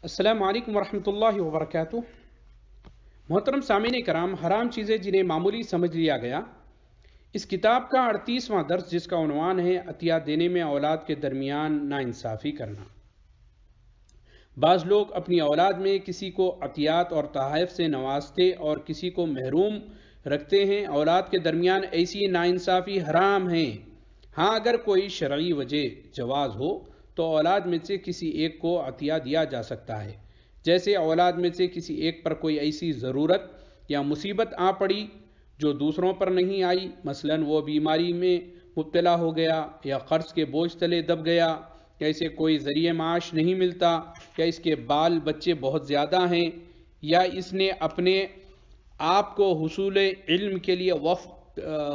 السلام علیکم ورحمۃ اللہ وبرکاتہ۔ محترم سامعین کرام، حرام چیزیں جنہیں معمولی سمجھ لیا گیا، اس کتاب کا 38واں درس جس کا عنوان ہے عطیہ دینے میں اولاد کے درمیان ناانصافی کرنا۔ بعض لوگ اپنی اولاد میں کسی کو عطیات اور تحائف سے نوازتے اور کسی کو محروم رکھتے ہیں۔ اولاد کے درمیان ایسی ناانصافی حرام ہے۔ ہاں، اگر کوئی شرعی وجہ جواز ہو تو اولاد میں سے کسی ایک کو عطیہ دیا جا سکتا ہے، جیسے اولاد میں سے کسی ایک پر کوئی ایسی ضرورت یا مصیبت آ پڑی جو دوسروں پر نہیں آئی، مثلاً وہ بیماری میں مبتلا ہو گیا یا قرض کے بوجھ تلے دب گیا یا اسے کوئی ذریعہ معاش نہیں ملتا یا اس کے بال بچے بہت زیادہ ہیں یا اس نے اپنے آپ کو حصول علم کے لیے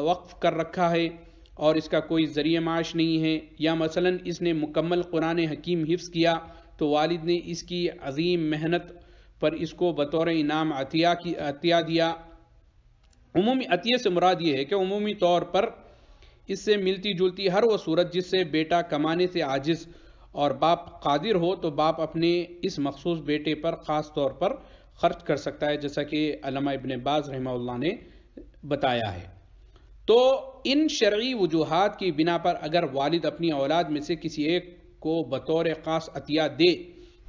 وقف کر رکھا ہے اور اس کا کوئی ذریعہ معاش نہیں ہے، یا مثلاً اس نے مکمل قرآن حکیم حفظ کیا تو والد نے اس کی عظیم محنت پر اس کو بطور انعام عطیہ دیا۔ عمومی عطیہ سے مراد یہ ہے کہ عمومی طور پر اس سے ملتی جلتی ہر وہ صورت جس سے بیٹا کمانے سے عاجز اور باپ قادر ہو تو باپ اپنے اس مخصوص بیٹے پر خاص طور پر خرچ کر سکتا ہے، جیسا کہ علامہ ابن باز رحمہ اللہ نے بتایا ہے۔ تو ان شرعی وجوہات کی بنا پر اگر والد اپنی اولاد میں سے کسی ایک کو بطور خاص عطیہ دے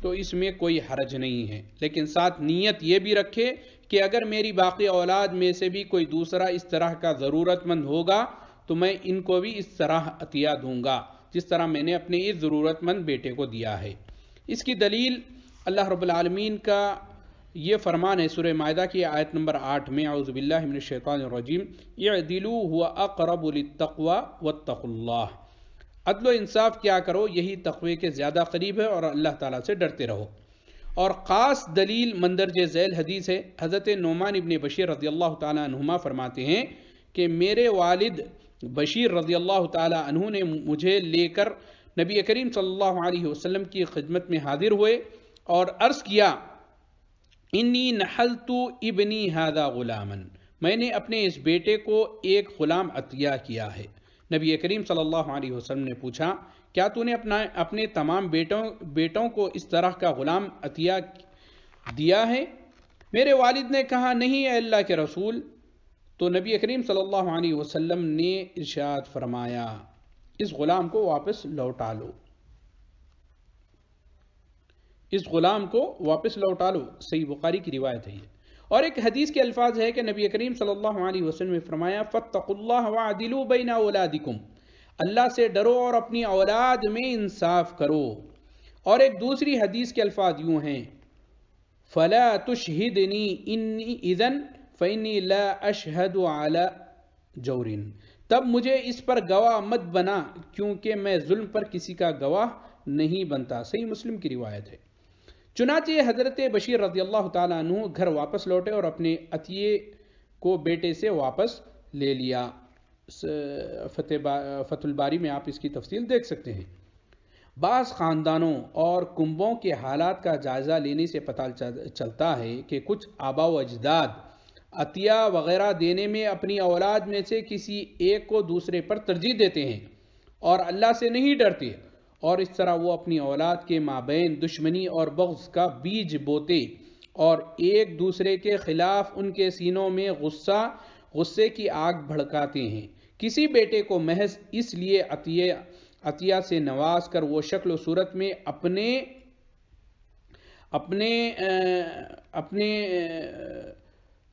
تو اس میں کوئی حرج نہیں ہے، لیکن ساتھ نیت یہ بھی رکھے کہ اگر میری باقی اولاد میں سے بھی کوئی دوسرا اس طرح کا ضرورت مند ہوگا تو میں ان کو بھی اس طرح عطیہ دوں گا جس طرح میں نے اپنے اس ضرورت مند بیٹے کو دیا ہے۔ اس کی دلیل اللہ رب العالمین کا یہ فرمان ہے سورہ مائدہ کی آیت نمبر 8 میں، اعوذ باللہ من الشیطان الرجیم، اعدلوا هو اقرب للتقوی واتقوا اللہ، عدل و انصاف کیا کرو، یہی تقوی کے زیادہ قریب ہے اور اللہ تعالیٰ سے ڈرتے رہو۔ اور خاص دلیل مندرجہ ذیل حدیث ہے۔ حضرت نعمان ابن بشیر رضی اللہ تعالیٰ عنہما فرماتے ہیں کہ میرے والد بشیر رضی اللہ تعالیٰ عنہ نے مجھے لے کر نبی کریم صلی اللہ علیہ وسلم کی خدمت میں حاضر ہوئے اور عرض کیا، انی نحلت ابنی ھذا غلاما، میں نے اپنے اس بیٹے کو ایک غلام عطیہ کیا ہے۔ نبی کریم صلی اللہ علیہ وسلم نے پوچھا، کیا تو نے اپنے تمام بیٹوں کو اس طرح کا غلام عطیہ دیا ہے؟ میرے والد نے کہا، نہیں اے اللہ کے رسول۔ تو نبی کریم صلی اللہ علیہ وسلم نے ارشاد فرمایا، اس غلام کو واپس لوٹا لو، اس غلام کو واپس لوٹا لو۔ صحیح بخاری کی روایت ہے یہ۔ اور ایک حدیث کے الفاظ ہے کہ نبی کریم صلی اللہ علیہ وسلم نے فرمایا، فاتقوا اللہ وعدلوا بین اولادکم، اللہ سے ڈرو اور اپنی اولاد میں انصاف کرو۔ اور ایک دوسری حدیث کے الفاظ یوں ہیں، فلا تشہدنی انی اذن فانی لا اشہد علی جور، تب مجھے اس پر گواہ مت بنا کیونکہ میں ظلم پر کسی کا گواہ نہیں بنتا۔ صحیح مسلم کی روایت ہے۔ چنانچہ حضرت بشیر رضی اللہ تعالیٰ عنہ گھر واپس لوٹے اور اپنے عطیے کو بیٹے سے واپس لے لیا۔ فتح الباری میں آپ اس کی تفصیل دیکھ سکتے ہیں۔ بعض خاندانوں اور کنبوں کے حالات کا جائزہ لینے سے پتہ چلتا ہے کہ کچھ آبا و اجداد عطیہ وغیرہ دینے میں اپنی اولاد میں سے کسی ایک کو دوسرے پر ترجیح دیتے ہیں اور اللہ سے نہیں ڈرتے، اور اس طرح وہ اپنی اولاد کے مابین دشمنی اور بغض کا بیج بوتے اور ایک دوسرے کے خلاف ان کے سینوں میں غصے کی آگ بھڑکاتے ہیں۔ کسی بیٹے کو محض اس لیے عطیہ سے نواز کر وہ شکل و صورت میں اپنے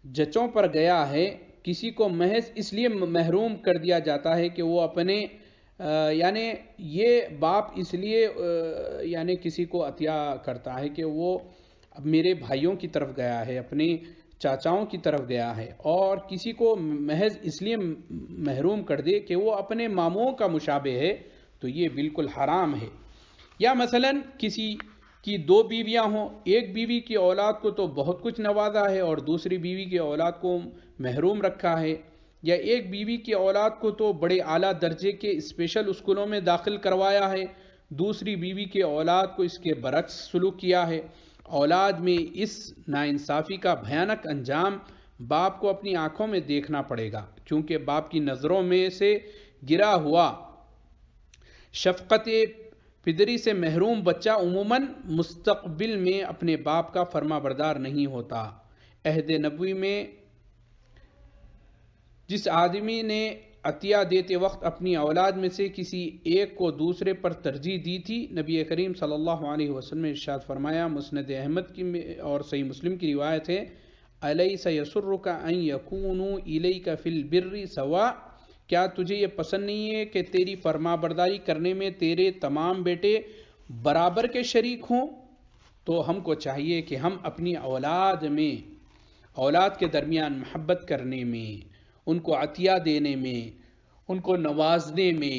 جچوں پر گیا ہے، کسی کو محض اس لیے محروم کر دیا جاتا ہے کہ وہ اپنے یعنی یہ باپ اس لیے یعنی کسی کو عطیہ کرتا ہے کہ وہ میرے بھائیوں کی طرف گیا ہے، اپنے چاچاؤں کی طرف گیا ہے، اور کسی کو محض اس لیے محروم کر دے کہ وہ اپنے ماموں کا مشابہ ہے تو یہ بالکل حرام ہے۔ یا مثلا کسی کی دو بیویاں ہوں، ایک بیوی کی اولاد کو تو بہت کچھ نوازا ہے اور دوسری بیوی کی اولاد کو محروم رکھا ہے، یا ایک بیوی کی اولاد کو تو بڑے اعلیٰ درجے کے اسپیشل اسکولوں میں داخل کروایا ہے، دوسری بیوی کی اولاد کو اس کے برعکس سلوک کیا ہے۔ اولاد میں اس ناانصافی کا بھیانک انجام باپ کو اپنی آنکھوں میں دیکھنا پڑے گا، کیونکہ باپ کی نظروں میں سے گرا ہوا شفقت پدری سے محروم بچہ عموماً مستقبل میں اپنے باپ کا فرما بردار نہیں ہوتا۔ عہد نبوی میں جس آدمی نے عطیہ دیتے وقت اپنی اولاد میں سے کسی ایک کو دوسرے پر ترجیح دی تھی، نبی کریم صلی اللہ علیہ وسلم نے ارشاد فرمایا، مسند احمد کی اور صحیح مسلم کی روایت ہے، الیس یسرک ان یکونوا الیک فی البر سواء، کیا تجھے یہ پسند نہیں ہے کہ تیری فرما برداری کرنے میں تیرے تمام بیٹے برابر کے شریک ہوں؟ تو ہم کو چاہیے کہ ہم اپنی اولاد کے درمیان محبت کرنے میں، ان کو عطیہ دینے میں، ان کو نوازنے میں،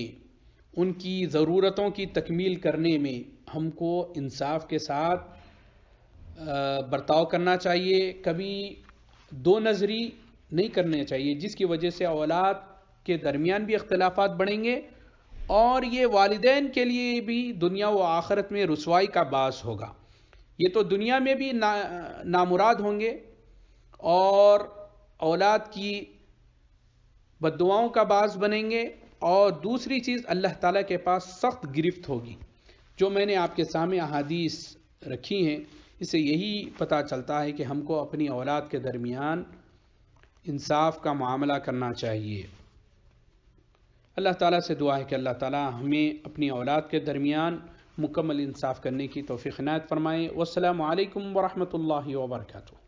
ان کی ضرورتوں کی تکمیل کرنے میں ہم کو انصاف کے ساتھ برتاؤ کرنا چاہیے، کبھی دو نظری نہیں کرنا چاہیے، جس کی وجہ سے اولاد کے درمیان بھی اختلافات بڑھیں گے اور یہ والدین کے لیے بھی دنیا و آخرت میں رسوائی کا باعث ہوگا۔ یہ تو دنیا میں بھی نامراد ہوں گے اور اولاد کی بددعاؤں کا باعث بنیں گے، اور دوسری چیز اللہ تعالیٰ کے پاس سخت گرفت ہوگی۔ جو میں نے آپ کے سامنے احادیث رکھی ہیں، اس سے یہی پتہ چلتا ہے کہ ہم کو اپنی اولاد کے درمیان انصاف کا معاملہ کرنا چاہیے۔ اللہ تعالیٰ سے دعا ہے کہ اللہ تعالیٰ ہمیں اپنی اولاد کے درمیان مکمل انصاف کرنے کی توفیق عنایت فرمائے۔ والسلام علیکم ورحمۃ اللہ وبرکاتہ۔